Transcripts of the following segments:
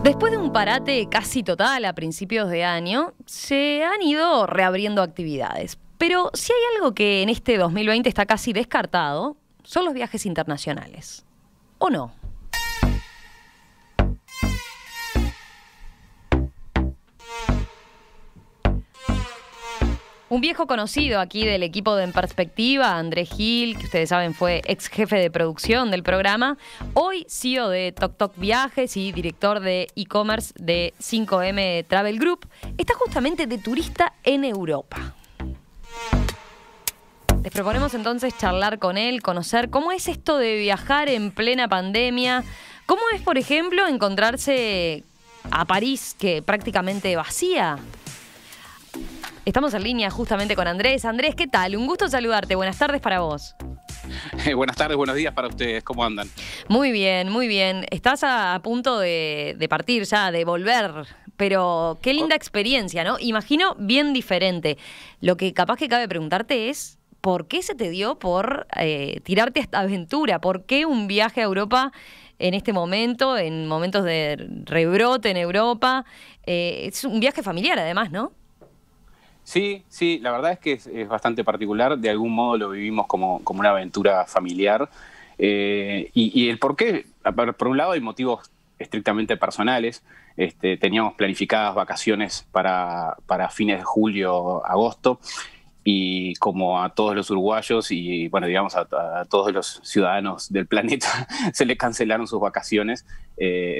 Después de un parate casi total a principios de año, se han ido reabriendo actividades. Pero si hay algo que en este 2020 está casi descartado, son los viajes internacionales. ¿O no? Un viejo conocido aquí del equipo de En Perspectiva, Andrés Gil, que ustedes saben fue ex jefe de producción del programa, hoy CEO de Toc Toc Viajes y director de e-commerce de 5M Travel Group, está justamente de turista en Europa. Les proponemos entonces charlar con él, conocer cómo es esto de viajar en plena pandemia, cómo es, por ejemplo, encontrarse a París, que prácticamente vacía. Estamos en línea justamente con Andrés. Andrés, ¿qué tal? Un gusto saludarte. Buenas tardes para vos. Buenas tardes, buenos días para ustedes. ¿Cómo andan? Muy bien, muy bien. Estás a punto de partir ya, de volver. Pero qué linda experiencia, ¿no? Imagino bien diferente. Lo que capaz que cabe preguntarte es, ¿por qué se te dio por tirarte a esta aventura? ¿Por qué un viaje a Europa en este momento, en momentos de rebrote en Europa? Es un viaje familiar además, ¿no? Sí, la verdad es que es bastante particular. De algún modo lo vivimos como una aventura familiar. Y el por qué, por un lado hay motivos estrictamente personales. Teníamos planificadas vacaciones para fines de julio, agosto. Y como a todos los uruguayos y, bueno, digamos, a todos los ciudadanos del planeta, se les cancelaron sus vacaciones,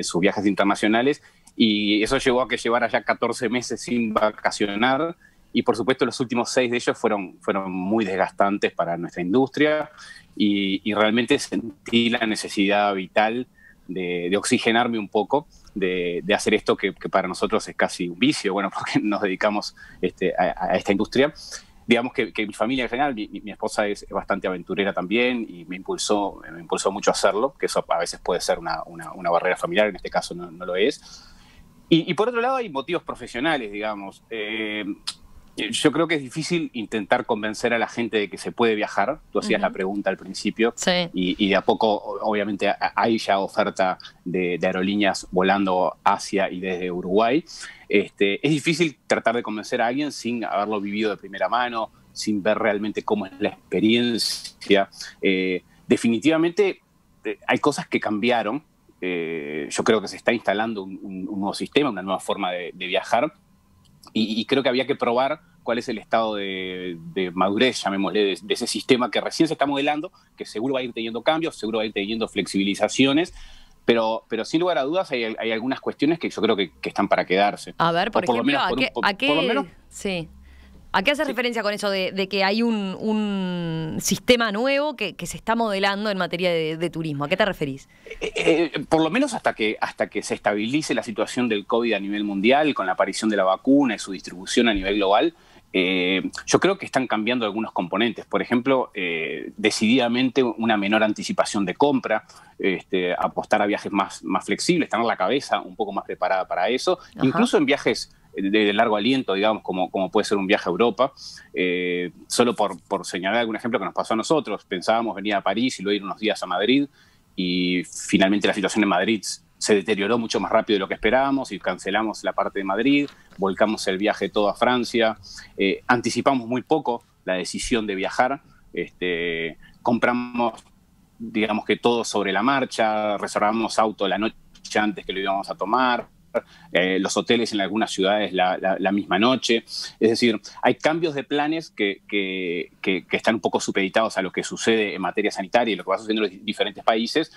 sus viajes internacionales. Y eso llevó a que llevara ya 14 meses sin vacacionar. Y, por supuesto, los últimos 6 de ellos fueron muy desgastantes para nuestra industria. Y realmente sentí la necesidad vital de oxigenarme un poco, de hacer esto que para nosotros es casi un vicio, bueno, porque nos dedicamos a esta industria. Digamos que mi familia en general, mi esposa es bastante aventurera también y me impulsó mucho a hacerlo, que eso a veces puede ser una barrera familiar, en este caso no lo es. Y por otro lado hay motivos profesionales, digamos. Yo creo que es difícil intentar convencer a la gente de que se puede viajar. Tú hacías la pregunta al principio. Sí. Y de a poco, obviamente, hay ya oferta de aerolíneas volando hacia y desde Uruguay. Es difícil tratar de convencer a alguien sin haberlo vivido de primera mano, sin ver realmente cómo es la experiencia. Definitivamente hay cosas que cambiaron. Yo creo que se está instalando un nuevo sistema, una nueva forma de viajar. Y creo que había que probar cuál es el estado de madurez, llamémosle, de ese sistema que recién se está modelando, que seguro va a ir teniendo cambios, seguro va a ir teniendo flexibilizaciones, pero sin lugar a dudas hay algunas cuestiones que yo creo que están para quedarse. A ver, por ejemplo, ¿a qué hace referencia con eso de que hay un sistema nuevo que se está modelando en materia de turismo? ¿A qué te referís? Por lo menos hasta que se estabilice la situación del COVID a nivel mundial, con la aparición de la vacuna y su distribución a nivel global, yo creo que están cambiando algunos componentes. Por ejemplo, decididamente una menor anticipación de compra, apostar a viajes más flexibles, tener la cabeza un poco más preparada para eso, incluso en viajes de largo aliento, digamos, como puede ser un viaje a Europa. Solo por señalar algún ejemplo que nos pasó a nosotros, pensábamos venir a París y luego ir unos días a Madrid, y finalmente la situación en Madrid se deterioró mucho más rápido de lo que esperábamos y cancelamos la parte de Madrid, volcamos el viaje todo a Francia, anticipamos muy poco la decisión de viajar, compramos, digamos que todo sobre la marcha, reservamos auto la noche antes que lo íbamos a tomar, los hoteles en algunas ciudades la misma noche. Es decir, hay cambios de planes que están un poco supeditados a lo que sucede en materia sanitaria y lo que va sucediendo en los diferentes países.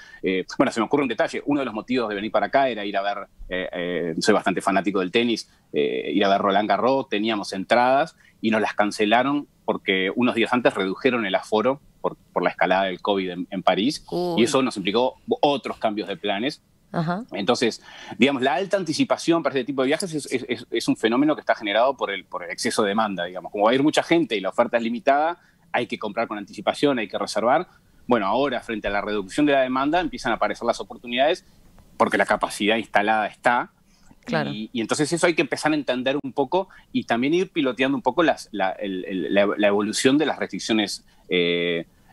Bueno, se me ocurre un detalle. Uno de los motivos de venir para acá era ir a ver, soy bastante fanático del tenis, ir a ver Roland Garros. Teníamos entradas y nos las cancelaron porque unos días antes redujeron el aforo por la escalada del COVID en París. Y eso nos implicó otros cambios de planes. Ajá. Entonces, digamos, la alta anticipación para este tipo de viajes es un fenómeno que está generado por el exceso de demanda, digamos. Como va a ir mucha gente y la oferta es limitada, hay que comprar con anticipación, hay que reservar. Bueno, ahora, frente a la reducción de la demanda, empiezan a aparecer las oportunidades porque la capacidad instalada está. Claro. Y entonces eso hay que empezar a entender un poco y también ir piloteando un poco la evolución de las restricciones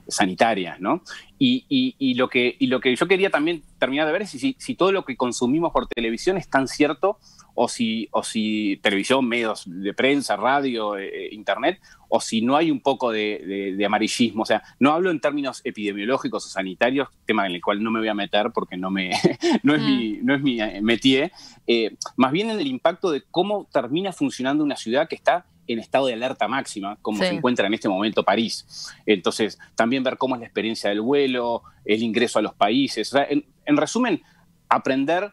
sanitarias, ¿no? Y lo que yo quería también terminar de ver es si todo lo que consumimos por televisión es tan cierto, o si televisión, medios de prensa, radio, internet, o si no hay un poco de amarillismo. O sea, no hablo en términos epidemiológicos o sanitarios, tema en el cual no me voy a meter porque no es mi métier, más bien en el impacto de cómo termina funcionando una ciudad que está en estado de alerta máxima, como se encuentra en este momento París. Entonces, también ver cómo es la experiencia del vuelo, el ingreso a los países. O sea, en resumen, aprender,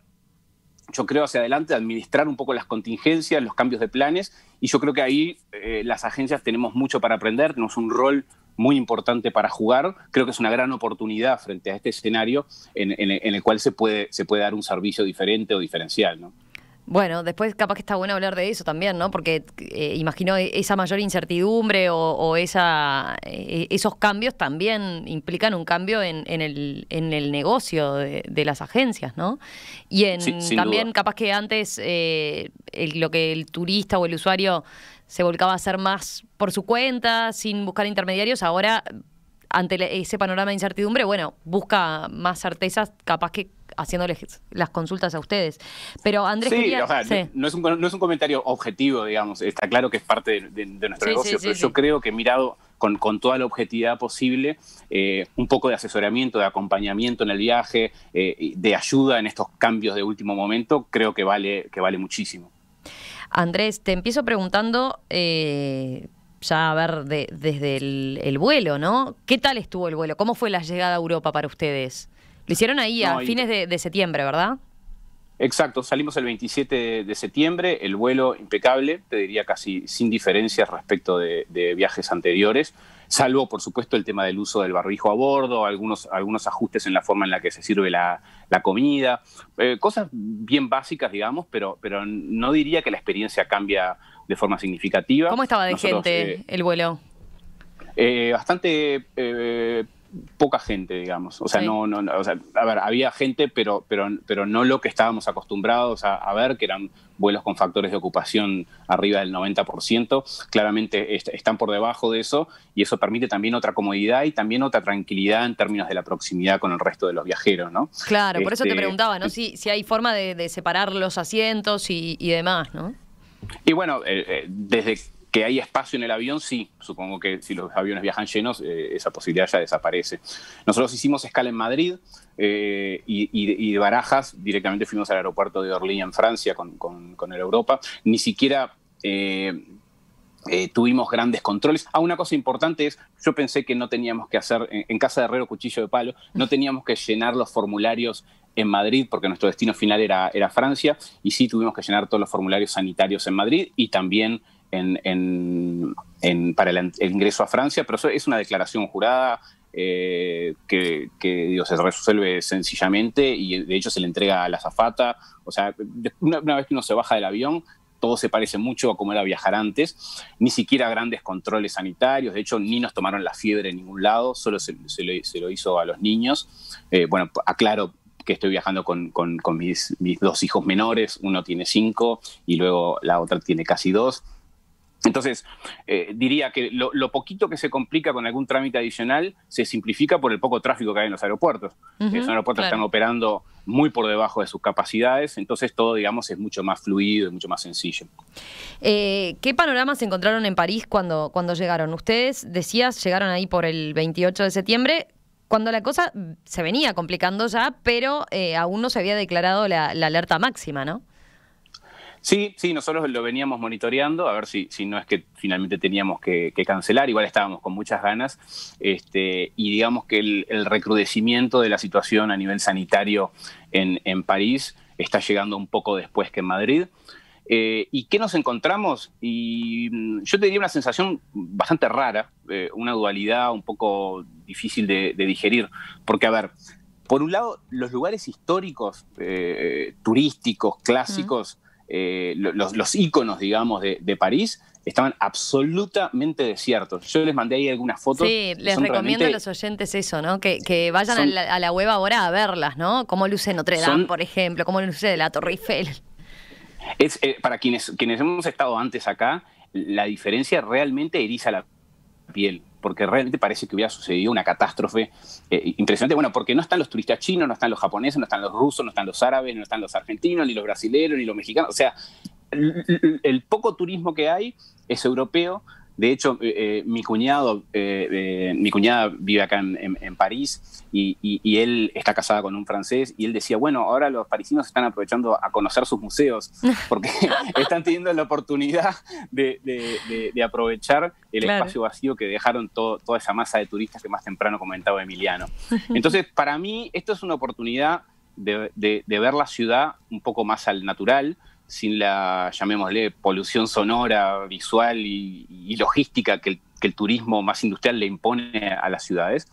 yo creo, hacia adelante, administrar un poco las contingencias, los cambios de planes, y yo creo que ahí las agencias tenemos mucho para aprender, tenemos un rol muy importante para jugar. Creo que es una gran oportunidad frente a este escenario en el cual se puede dar un servicio diferente o diferencial, ¿no? Bueno, después capaz que está bueno hablar de eso también, ¿no? Porque imagino esa mayor incertidumbre o esos cambios también implican un cambio en el negocio de las agencias, ¿no? Y sin también duda. capaz que antes lo que el turista o el usuario se volcaba a hacer más por su cuenta, sin buscar intermediarios, ahora ante ese panorama de incertidumbre, bueno, busca más certezas, capaz que haciéndoles las consultas a ustedes. Pero Andrés quería... O sea, sí. no es un comentario objetivo, digamos. Está claro que es parte de nuestro negocio, pero yo creo que mirado con toda la objetividad posible, un poco de asesoramiento, de acompañamiento en el viaje, de ayuda en estos cambios de último momento, creo que vale muchísimo. Andrés, te empiezo preguntando... ya a ver, desde el vuelo, ¿no? ¿Qué tal estuvo el vuelo? ¿Cómo fue la llegada a Europa para ustedes? Lo hicieron ahí a fines de septiembre, ¿verdad? Exacto, salimos el 27 de septiembre, el vuelo impecable, te diría casi sin diferencias respecto de viajes anteriores, salvo, por supuesto, el tema del uso del barbijo a bordo, algunos ajustes en la forma en la que se sirve la comida, cosas bien básicas, digamos, pero no diría que la experiencia cambia de forma significativa. ¿Cómo estaba de gente el vuelo? Bastante poca gente, digamos. O sea, o sea, a ver, había gente, pero no lo que estábamos acostumbrados a ver, que eran vuelos con factores de ocupación arriba del 90%. Claramente están por debajo de eso, y eso permite también otra comodidad y también otra tranquilidad en términos de la proximidad con el resto de los viajeros, ¿no? Claro, por eso te preguntaba, ¿no? Si hay forma de separar los asientos y demás, ¿no? Y bueno, desde que hay espacio en el avión, sí. Supongo que si los aviones viajan llenos, esa posibilidad ya desaparece. Nosotros hicimos escala en Madrid y de Barajas directamente fuimos al aeropuerto de Orly en Francia con el Europa. Ni siquiera tuvimos grandes controles. Una cosa importante es, yo pensé que no teníamos que hacer, en casa de herrero cuchillo de palo, no teníamos que llenar los formularios en Madrid, porque nuestro destino final era Francia, y sí tuvimos que llenar todos los formularios sanitarios en Madrid y también para el ingreso a Francia, pero eso es una declaración jurada que digo, se resuelve sencillamente, y de hecho se le entrega a la azafata. O sea, una vez que uno se baja del avión, todo se parece mucho a cómo era viajar antes, ni siquiera grandes controles sanitarios, de hecho ni nos tomaron la fiebre en ningún lado, solo se lo hizo a los niños. Bueno, aclaro que estoy viajando con mis dos hijos menores, uno tiene 5 y luego la otra tiene casi 2. Entonces, diría que lo poquito que se complica con algún trámite adicional se simplifica por el poco tráfico que hay en los aeropuertos. Los aeropuertos están operando muy por debajo de sus capacidades, entonces todo, digamos, es mucho más fluido y mucho más sencillo. ¿Qué panoramas se encontraron en París cuando llegaron? Ustedes, decías, llegaron ahí por el 28 de septiembre, cuando la cosa se venía complicando ya, pero aún no se había declarado la alerta máxima, ¿no? Sí, nosotros lo veníamos monitoreando, a ver si no es que finalmente teníamos que cancelar, igual estábamos con muchas ganas, y digamos que el recrudecimiento de la situación a nivel sanitario en París está llegando un poco después que en Madrid. ¿Y qué nos encontramos? Y yo te diría una sensación bastante rara, una dualidad un poco difícil de digerir, porque, a ver, por un lado, los lugares históricos, turísticos, clásicos, los íconos, digamos, de París, estaban absolutamente desiertos. Yo les mandé ahí algunas fotos. Sí, les recomiendo a los oyentes eso, ¿no? Que vayan a la web ahora a verlas, ¿no? Cómo luce Notre Dame, por ejemplo, cómo luce la Torre Eiffel. Para quienes hemos estado antes acá, la diferencia realmente eriza la piel, porque realmente parece que hubiera sucedido una catástrofe impresionante. Bueno, porque no están los turistas chinos, no están los japoneses, no están los rusos, no están los árabes, no están los argentinos, ni los brasileños, ni los mexicanos. O sea, el poco turismo que hay es europeo. De hecho, mi cuñada vive acá en París y él está casado con un francés y él decía, bueno, ahora los parisinos están aprovechando a conocer sus museos porque están teniendo la oportunidad de aprovechar el espacio vacío que dejaron toda esa masa de turistas que más temprano comentaba Emiliano. Entonces, para mí, esto es una oportunidad de ver la ciudad un poco más al natural, sin la, llamémosle, polución sonora, visual y logística que el turismo más industrial le impone a las ciudades.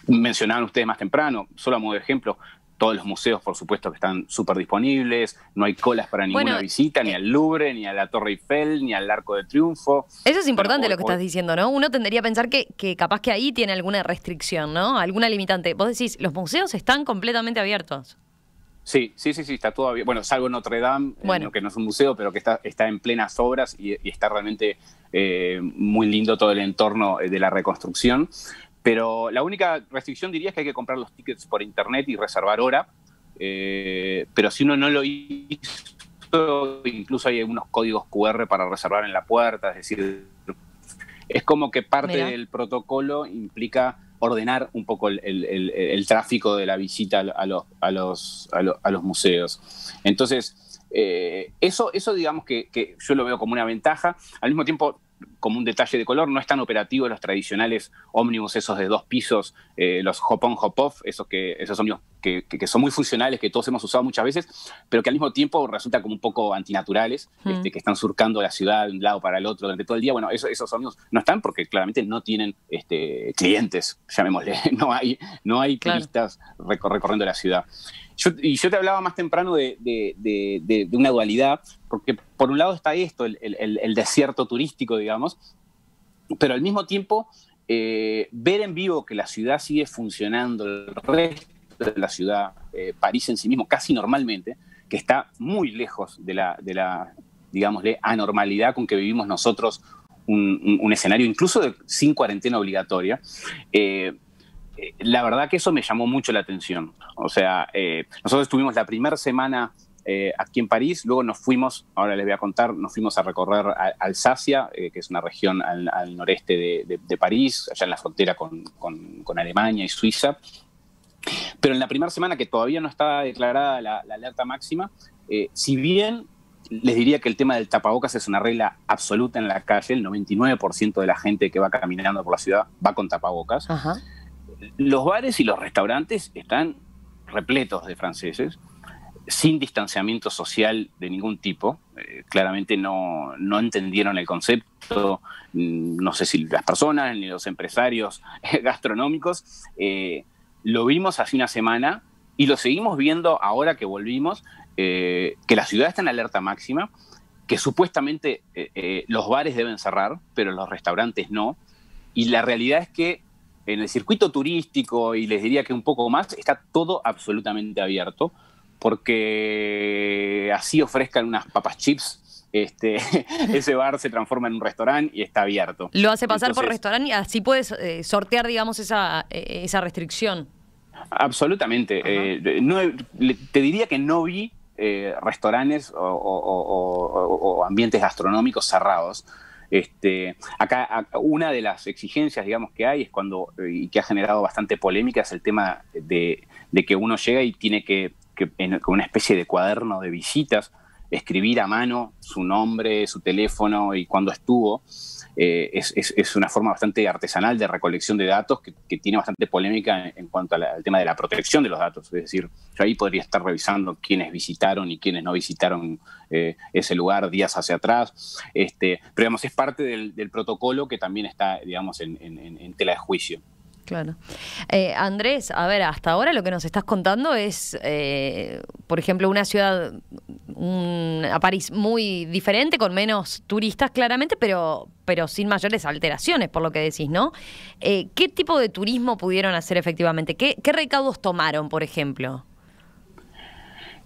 Mencionaban ustedes más temprano, solo a modo de ejemplo, todos los museos, por supuesto, que están súper disponibles, no hay colas para ninguna visita, ni al Louvre, ni a la Torre Eiffel, ni al Arco de Triunfo. Eso es importante lo que estás diciendo, ¿no? Uno tendría a pensar que capaz que ahí tiene alguna restricción, ¿no? Alguna limitante. Vos decís, los museos están completamente abiertos. Sí, está todo abierto. Bueno, salvo Notre Dame, que no es un museo, pero que está en plenas obras y está realmente muy lindo todo el entorno de la reconstrucción. Pero la única restricción, diría, es que hay que comprar los tickets por internet y reservar hora. Pero si uno no lo hizo, incluso hay algunos códigos QR para reservar en la puerta. Es decir, es como que parte del protocolo implica ordenar un poco el tráfico de la visita a los museos. Entonces, eso digamos que yo lo veo como una ventaja. Al mismo tiempo, como un detalle de color, no están operativos los tradicionales ómnibus, esos de 2 pisos, los hop-on, hop-off, esos ómnibus que son muy funcionales, que todos hemos usado muchas veces, pero que al mismo tiempo resultan como un poco antinaturales, que están surcando la ciudad de un lado para el otro durante todo el día. Bueno, esos ómnibus no están porque claramente no tienen clientes, llamémosle, no hay turistas recorriendo la ciudad. Yo te hablaba más temprano de una dualidad, porque por un lado está esto, el desierto turístico, digamos, pero al mismo tiempo ver en vivo que la ciudad sigue funcionando, el resto de la ciudad, París en sí mismo, casi normalmente, que está muy lejos de la digámosle, anormalidad con que vivimos nosotros, un escenario incluso sin cuarentena obligatoria. La verdad que eso me llamó mucho la atención. O sea, nosotros estuvimos la primera semana aquí en París, luego nos fuimos, ahora les voy a contar, nos fuimos a recorrer Alsacia, que es una región al noreste de París, allá en la frontera con Alemania y Suiza. Pero en la primera semana, que todavía no estaba declarada la alerta máxima, si bien les diría que el tema del tapabocas es una regla absoluta en la calle, el 99% de la gente que va caminando por la ciudad va con tapabocas. Ajá. Los bares y los restaurantes están repletos de franceses, sin distanciamiento social de ningún tipo. Claramente no entendieron el concepto, no sé si las personas ni los empresarios gastronómicos. Lo vimos hace una semana y lo seguimos viendo ahora que volvimos, que la ciudad está en alerta máxima, que supuestamente los bares deben cerrar, pero los restaurantes no. Y la realidad es que en el circuito turístico, y les diría que un poco más, está todo absolutamente abierto, porque así ofrezcan unas papas chips, ese bar se transforma en un restaurante y está abierto. Lo hace pasar por restaurante y así puedes sortear, digamos, esa restricción. Absolutamente. Te diría que no vi restaurantes o ambientes gastronómicos cerrados. Acá una de las exigencias, digamos, que hay es y que ha generado bastante polémica, es el tema de que uno llega y tiene que con una especie de cuaderno de visitas escribir a mano su nombre, su teléfono y cuándo estuvo. Es una forma bastante artesanal de recolección de datos que tiene bastante polémica en cuanto al tema de la protección de los datos. Es decir, yo ahí podría estar revisando quiénes visitaron y quiénes no visitaron ese lugar días hacia atrás. Pero digamos, es parte del protocolo que también está, digamos, en tela de juicio. Claro. Andrés, a ver, hasta ahora lo que nos estás contando es, por ejemplo, una ciudad, a París, muy diferente, con menos turistas claramente, pero sin mayores alteraciones, por lo que decís, ¿no? ¿Qué tipo de turismo pudieron hacer efectivamente? ¿Qué recaudos tomaron, por ejemplo?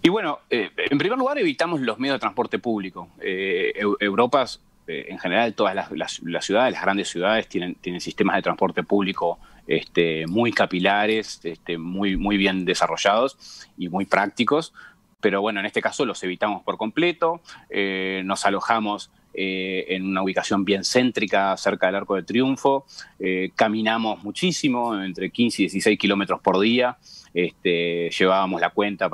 Y bueno, en primer lugar evitamos los medios de transporte público. Europa en general todas las ciudades, las grandes ciudades tienen sistemas de transporte público muy capilares, muy bien desarrollados y muy prácticos. Pero bueno, en este caso los evitamos por completo. Nos alojamos en una ubicación bien céntrica, cerca del Arco de Triunfo. Caminamos muchísimo, entre 15 y 16 kilómetros por día. Llevábamos la cuenta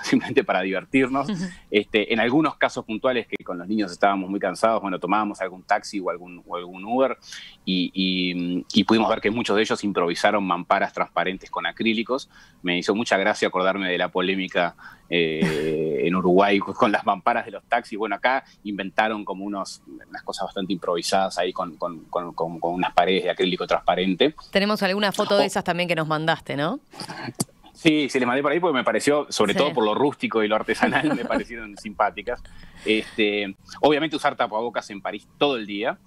simplemente para divertirnos. En algunos casos puntuales que con los niños estábamos muy cansados, bueno, tomábamos algún taxi o algún Uber y pudimos ver que muchos de ellos improvisaron mamparas transparentes con acrílicos. Me hizo mucha gracia acordarme de la polémica en Uruguay con las mamparas de los taxis. Bueno, acá inventaron como unas cosas bastante improvisadas ahí con unas paredes de acrílico transparente. Tenemos alguna foto de esas también que nos mandaste, ¿no? Sí, se les mandé por ahí porque me pareció, sobre todo por lo rústico y lo artesanal, me parecieron simpáticas. Obviamente usar tapabocas en París todo el día,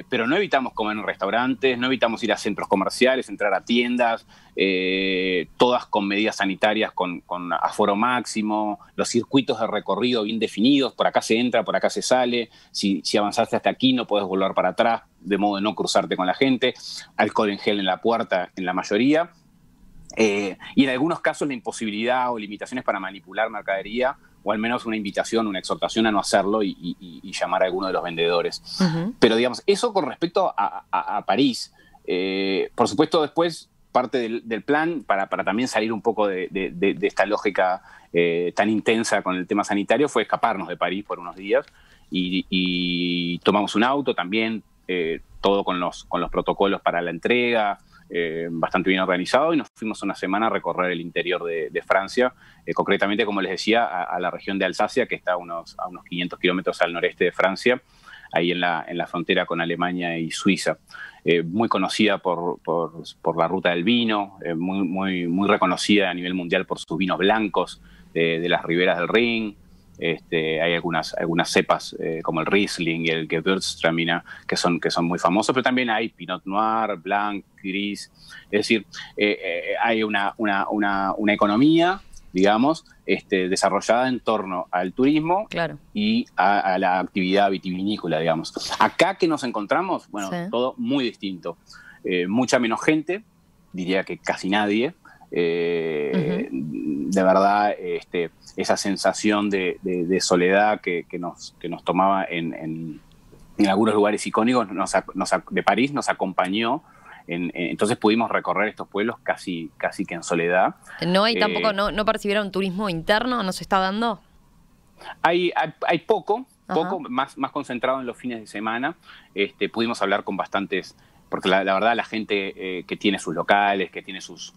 pero no evitamos comer en restaurantes, no evitamos ir a centros comerciales, entrar a tiendas, todas con medidas sanitarias, con aforo máximo, los circuitos de recorrido bien definidos, por acá se entra, por acá se sale, si avanzaste hasta aquí no puedes volver para atrás, de modo de no cruzarte con la gente, alcohol en gel en la puerta en la mayoría. Y en algunos casos la imposibilidad o limitaciones para manipular mercadería, o al menos una invitación, una exhortación a no hacerlo y llamar a alguno de los vendedores. Pero digamos, eso con respecto a París. Por supuesto, después parte del plan, para también salir un poco de esta lógica tan intensa con el tema sanitario, fue escaparnos de París por unos días y tomamos un auto también, todo con los protocolos para la entrega, bastante bien organizado, y nos fuimos una semana a recorrer el interior de Francia, concretamente, como les decía, a la región de Alsacia, que está a unos 500 kilómetros al noreste de Francia, ahí en la frontera con Alemania y Suiza. Muy conocida por la ruta del vino, muy reconocida a nivel mundial por sus vinos blancos de las riberas del Rin. Hay algunas cepas como el Riesling y el Gewürztraminer que son muy famosos, pero también hay Pinot Noir, Blanc, Gris. Es decir, hay una economía, digamos, desarrollada en torno al turismo, claro, y a la actividad vitivinícola, digamos. Acá que nos encontramos, bueno, sí, todo muy distinto. Mucha menos gente, diría que casi nadie. De verdad, esa sensación de soledad que nos tomaba en algunos lugares icónicos de París nos acompañó. Entonces pudimos recorrer estos pueblos casi que en soledad. ¿No hay tampoco, no percibieron turismo interno? ¿No se está dando? Hay poco, más concentrado en los fines de semana. Pudimos hablar con bastantes, porque la verdad la gente que tiene sus locales, que tiene sus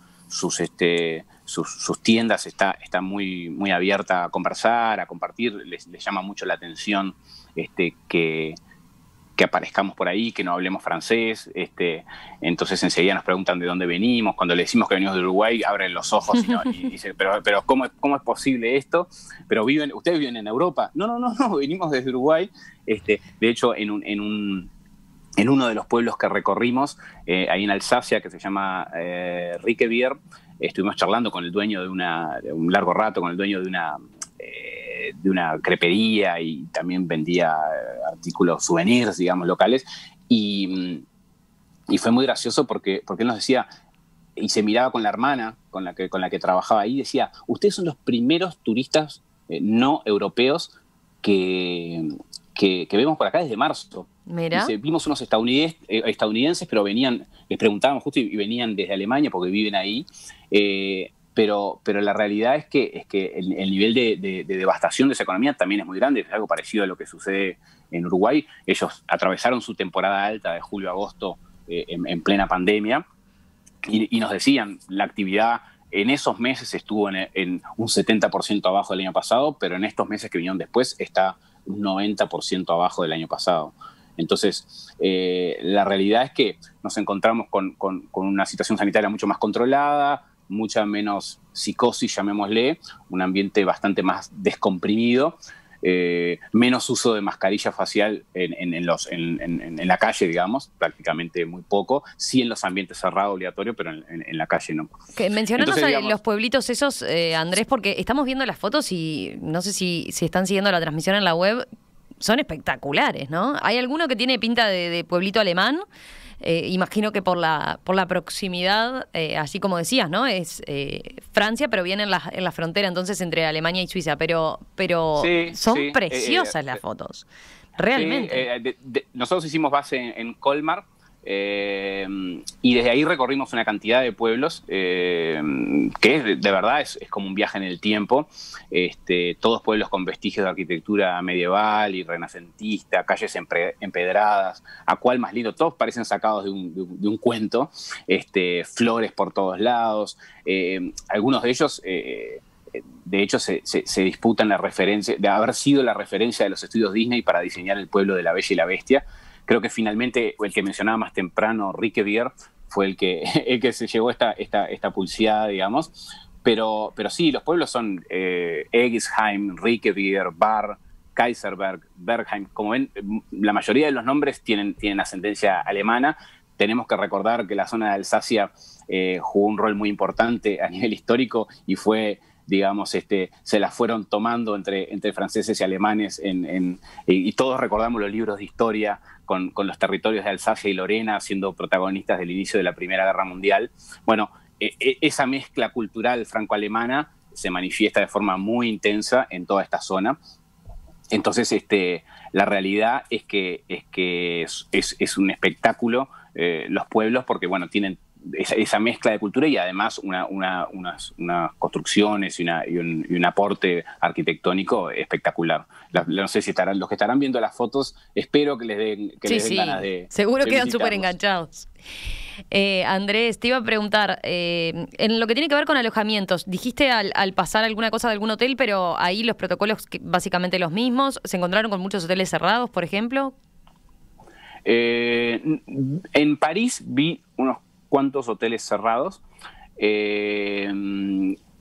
tiendas, está muy abierta a conversar, a compartir. Les llama mucho la atención que aparezcamos por ahí, que no hablemos francés. Entonces enseguida nos preguntan de dónde venimos. Cuando le decimos que venimos de Uruguay, abren los ojos y dicen, pero ¿cómo es posible esto? Pero ¿ustedes viven en Europa? No, venimos desde Uruguay. De hecho, en uno de los pueblos que recorrimos, ahí en Alsacia, que se llama Rickebier, estuvimos charlando con el dueño de un largo rato, con el dueño de una crepería, y también vendía artículos, souvenirs, digamos, locales, y fue muy gracioso porque él nos decía, y se miraba con la hermana con la que trabajaba ahí, decía, ustedes son los primeros turistas no europeos que vemos por acá desde marzo. Mira. Dice, vimos unos estadounidenses, pero les preguntábamos justo y venían desde Alemania porque viven ahí, pero la realidad es que el nivel de devastación de esa economía también es muy grande. Es algo parecido a lo que sucede en Uruguay. Ellos atravesaron su temporada alta de julio-agosto en plena pandemia, y nos decían, la actividad en esos meses estuvo en un 70% abajo del año pasado, pero en estos meses que vinieron después está un 90% abajo del año pasado. Entonces, la realidad es que nos encontramos con una situación sanitaria mucho más controlada, mucha menos psicosis, llamémosle, un ambiente bastante más descomprimido, menos uso de mascarilla facial en la calle, digamos, prácticamente muy poco, sí en los ambientes cerrados obligatorio, pero en la calle no. Mencionanos los pueblitos esos, Andrés, porque estamos viendo las fotos y no sé si están siguiendo la transmisión en la web. son espectaculares, ¿no? Hay alguno que tiene pinta de pueblito alemán. Imagino que por la proximidad, así como decías, ¿no? Es Francia, pero viene en la frontera entonces entre Alemania y Suiza. Pero Sí, son preciosas las fotos, realmente. Sí, nosotros hicimos base en Colmar. Y desde ahí recorrimos una cantidad de pueblos que de verdad es como un viaje en el tiempo. Todos pueblos con vestigios de arquitectura medieval y renacentista, calles empedradas, a cuál más lindo, todos parecen sacados de un cuento, flores por todos lados. Algunos de ellos de hecho se disputan la referencia, de haber sido la referencia de los estudios Disney para diseñar el pueblo de La Bella y la Bestia. Creo que finalmente el que mencionaba más temprano, Riquewihr, fue el que se llevó esta pulseada, digamos. Pero sí, los pueblos son Egisheim, Riquewihr, Bar, Kaiserberg, Bergheim. Como ven, la mayoría de los nombres tienen ascendencia alemana. Tenemos que recordar que la zona de Alsacia jugó un rol muy importante a nivel histórico y fue, digamos, se las fueron tomando entre franceses y alemanes y todos recordamos los libros de historia con los territorios de Alsacia y Lorena siendo protagonistas del inicio de la Primera Guerra Mundial. Bueno, esa mezcla cultural franco-alemana se manifiesta de forma muy intensa en toda esta zona. Entonces, la realidad es que es un espectáculo los pueblos porque, bueno, tienen esa mezcla de cultura y además unas construcciones y un aporte arquitectónico espectacular. No sé si los que estarán viendo las fotos, espero que les den ganas de seguro quedan visitarlos. súper enganchados. Andrés, te iba a preguntar, en lo que tiene que ver con alojamientos, dijiste al pasar alguna cosa de algún hotel, pero ahí los protocolos básicamente los mismos, ¿se encontraron con muchos hoteles cerrados, por ejemplo? En París vi unos cuantos hoteles cerrados.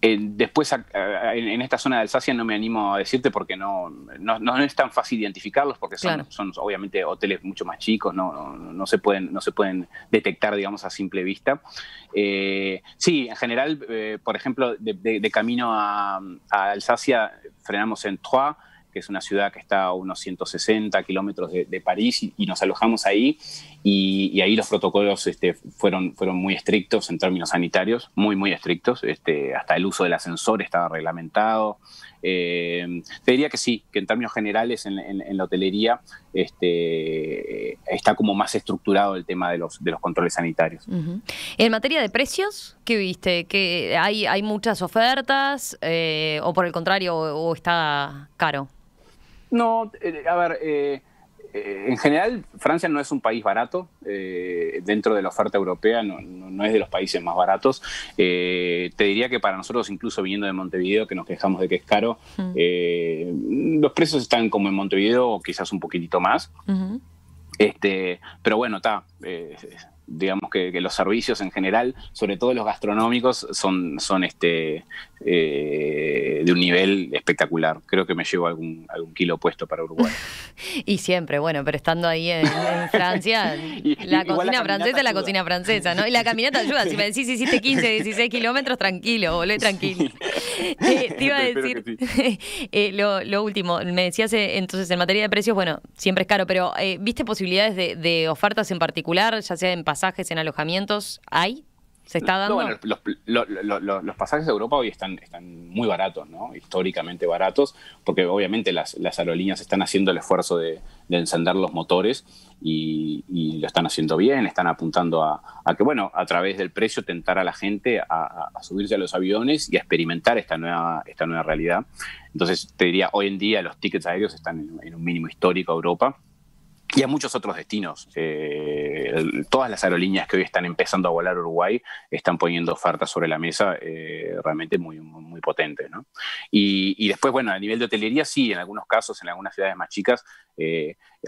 Después, en esta zona de Alsacia no me animo a decirte porque no es tan fácil identificarlos porque son obviamente hoteles mucho más chicos, no se pueden detectar, digamos, a simple vista. Sí, en general, por ejemplo, de camino a Alsacia frenamos en Troyes, que es una ciudad que está a unos 160 kilómetros de París, y nos alojamos ahí, y ahí los protocolos fueron muy estrictos en términos sanitarios, muy estrictos, hasta el uso del ascensor estaba reglamentado. Te diría que sí, que en términos generales en la hotelería está como más estructurado el tema de los controles sanitarios. Uh-huh. En materia de precios, ¿qué viste? ¿Que hay muchas ofertas o por el contrario, o está caro? No, a ver, en general Francia no es un país barato, dentro de la oferta europea no es de los países más baratos. Te diría que para nosotros, incluso viniendo de Montevideo, que nos quejamos de que es caro, los precios están como en Montevideo o quizás un poquitito más. Uh-huh. Pero bueno, digamos que los servicios en general, sobre todo los gastronómicos, son de un nivel espectacular. Creo que me llevo algún kilo puesto para Uruguay. Y siempre, bueno, pero estando ahí en Francia, la cocina francesa es la cocina francesa, ¿no? Y la caminata ayuda. Si me decís hiciste 15, 16 kilómetros, tranquilo, volvé tranquilo. Te iba a decir, lo último, me decías entonces en materia de precios, bueno, siempre es caro, pero ¿viste posibilidades de ofertas en particular, ya sea en pasajes, en alojamientos? ¿Hay? ¿Se está dando? No, bueno, los pasajes de Europa hoy están muy baratos, ¿no? Históricamente baratos, porque obviamente las aerolíneas están haciendo el esfuerzo de encender los motores y lo están haciendo bien, están apuntando a que, bueno, a través del precio tentar a la gente a subirse a los aviones y a experimentar esta nueva realidad. Entonces, te diría, hoy en día los tickets aéreos están en un mínimo histórico a Europa. Y a muchos otros destinos. Todas las aerolíneas que hoy están empezando a volar a Uruguay están poniendo ofertas sobre la mesa realmente muy potentes, ¿no? Y después, bueno, a nivel de hotelería, sí, en algunos casos, en algunas ciudades más chicas,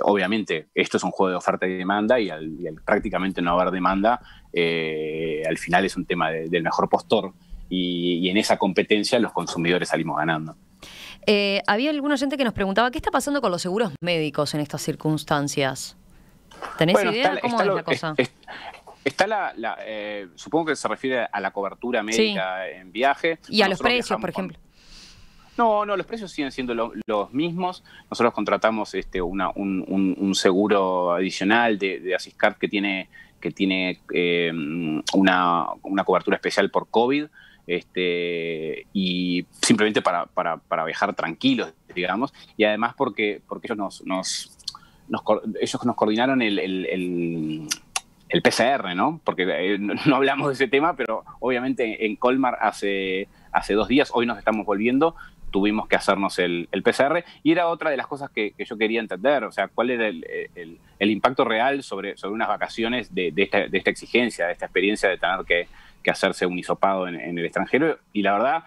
obviamente esto es un juego de oferta y demanda, y al prácticamente no haber demanda, al final es un tema del mejor postor, y en esa competencia los consumidores salimos ganando. Había algún oyente que nos preguntaba, ¿qué está pasando con los seguros médicos en estas circunstancias? ¿Tenés idea? ¿Cómo es la cosa? Está supongo que se refiere a la cobertura médica en viaje. Y a los precios, por ejemplo. No, no, los precios siguen siendo los mismos. Nosotros contratamos un seguro adicional de Asiscard que tiene una cobertura especial por COVID, y simplemente para viajar tranquilos, digamos, y además porque ellos nos coordinaron el PCR, ¿no? Porque no hablamos de ese tema, pero obviamente en Colmar hace 2 días, hoy nos estamos volviendo, tuvimos que hacernos el PCR, y era otra de las cosas que yo quería entender, o sea, cuál era el impacto real sobre unas vacaciones de esta exigencia, de esta experiencia de tener que hacerse un hisopado en el extranjero, y la verdad,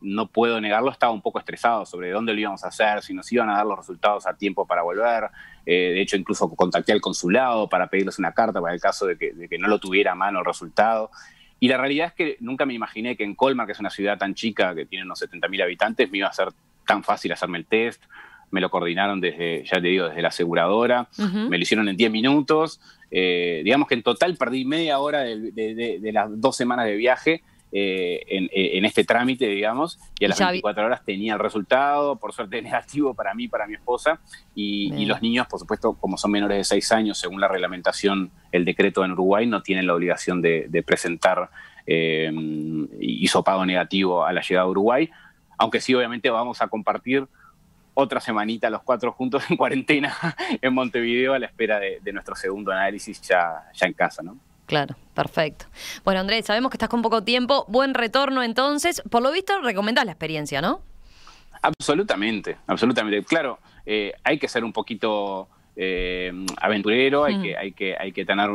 no puedo negarlo, estaba un poco estresado sobre dónde lo íbamos a hacer, si nos iban a dar los resultados a tiempo para volver. De hecho, incluso contacté al consulado para pedirles una carta para el caso de que no lo tuviera a mano el resultado. Y la realidad es que nunca me imaginé que en Colmar, que es una ciudad tan chica, que tiene unos 70.000 habitantes, me iba a ser tan fácil hacerme el test. Me lo coordinaron desde la aseguradora, me lo hicieron en 10 minutos. Digamos que en total perdí media hora de las 2 semanas de viaje en este trámite, digamos, y a las 24 horas tenía el resultado, por suerte negativo para mí, para mi esposa, y los niños, por supuesto, como son menores de 6 años, según la reglamentación, el decreto en Uruguay, no tienen la obligación de presentar hisopado negativo a la llegada a Uruguay, aunque sí, obviamente, vamos a compartir otra semanita los 4 juntos en cuarentena en Montevideo a la espera de nuestro segundo análisis ya en casa, ¿no? Claro, perfecto. Bueno, Andrés, sabemos que estás con poco tiempo. Buen retorno, entonces. Por lo visto, recomendás la experiencia, ¿no? Absolutamente, absolutamente. Claro, hay que ser un poquito aventurero, hay que tener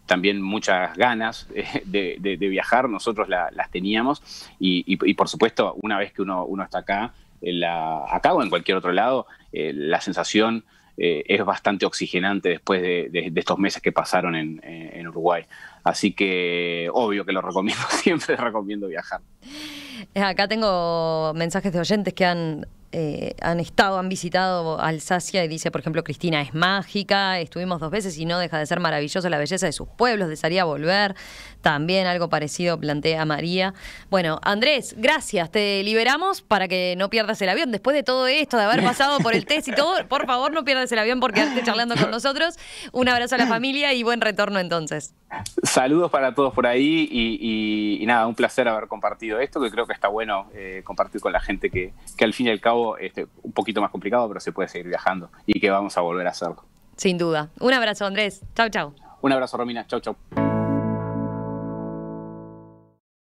también muchas ganas de viajar. Nosotros las teníamos y por supuesto, una vez que uno está acá o en cualquier otro lado, la sensación es bastante oxigenante después de estos meses que pasaron en Uruguay. Así que obvio que lo recomiendo, siempre recomiendo viajar. Acá tengo mensajes de oyentes que han visitado Alsacia y dice, por ejemplo, Cristina, es mágica, estuvimos 2 veces y no deja de ser maravillosa la belleza de sus pueblos, desearía volver. También algo parecido plantea María. Bueno, Andrés, gracias, te liberamos para que no pierdas el avión. Después de todo esto, de haber pasado por el test y todo, por favor no pierdas el avión por quedarte charlando con nosotros. Un abrazo a la familia y buen retorno entonces. Saludos para todos por ahí y nada, un placer haber compartido esto, que creo que está bueno compartir con la gente que al fin y al cabo un poquito más complicado, pero se puede seguir viajando y que vamos a volver a hacerlo. Sin duda. Un abrazo, Andrés. Chau, chau. Un abrazo, Romina. Chau, chau.